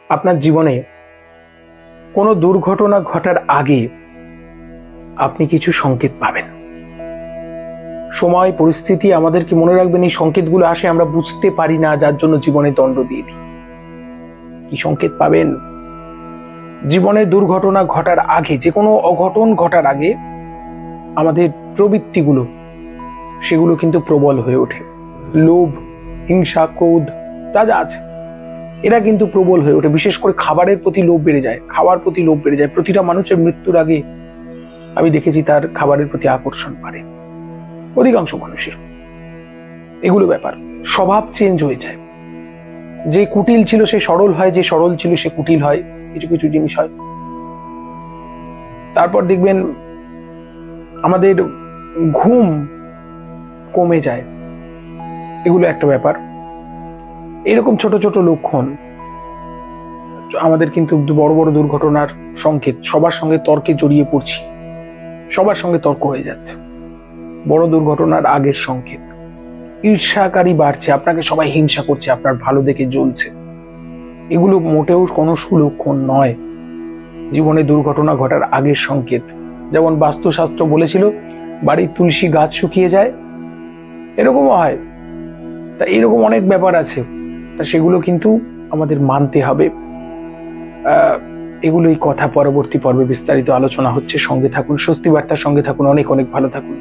আপনার জীবনে কোনো দুর্ঘটনা ঘটার আগে আপনি কিছু সংকেত পাবেন। সময় পরিস্থিতি আমাদেরকে মনে রাখবেন, এই সংকেতগুলো আসে, আমরা বুঝতে পারি না, যার জন্য জীবনে দণ্ড দিয়ে দিই। কি সংকেত পাবেন? জীবনে দুর্ঘটনা ঘটার আগে, যে কোনো অঘটন ঘটার আগে আমাদের প্রবৃত্তিগুলো সেগুলো কিন্তু প্রবল হয়ে ওঠে। লোভ, হিংসা, ক্রোধ, যা যা আছে এরা কিন্তু প্রবল হয়ে ওঠে। বিশেষ করে খাবারের প্রতি লোভ বেড়ে যায়, খাওয়ার প্রতি লোভ বেড়ে যায়। প্রতিটা মানুষের মৃত্যুর আগে আমি দেখেছি তার খাবারের প্রতি আকর্ষণ বাড়ে, অধিকাংশ মানুষের। এগুলো ব্যাপার। স্বভাব চেঞ্জ হয়ে যায়। যে কুটিল ছিল সে সরল হয়, যে সরল ছিল সে কুটিল হয়, কিছু কিছু জিনিস হয়। তারপর দেখবেন আমাদের ঘুম কমে যায়, এগুলো একটা ব্যাপার। এরকম ছোট ছোট লক্ষণ আমাদের কিন্তু বড় বড় দুর্ঘটনার সংকেত। সবার সঙ্গে তর্কে জড়িয়ে পড়ছি, সবার সঙ্গে তর্ক হয়ে যাচ্ছে, বড় দুর্ঘটনার আগের সংকেত। ঈর্ষাকারী বাড়ছে, আপনাকে সবাই হিংসা করছে, আপনার ভালো দেখে জ্বলছে, এগুলো মোটেও কোনো সুলক্ষণ নয়। জীবনে দুর্ঘটনা ঘটার আগের সংকেত। যেমন বাস্তুশাস্ত্র বলেছিল বাড়ির তুলসী গাছ শুকিয়ে যায়, এরকমও হয়। তা এরকম অনেক ব্যাপার আছে, তা সেগুলো কিন্তু আমাদের মানতে হবে। এগুলোই কথা পরবর্তী পর্বে বিস্তারিত আলোচনা হচ্ছে। সঙ্গে থাকুন, স্বস্তি বার্তার সঙ্গে থাকুন। অনেক অনেক ভালো থাকুন।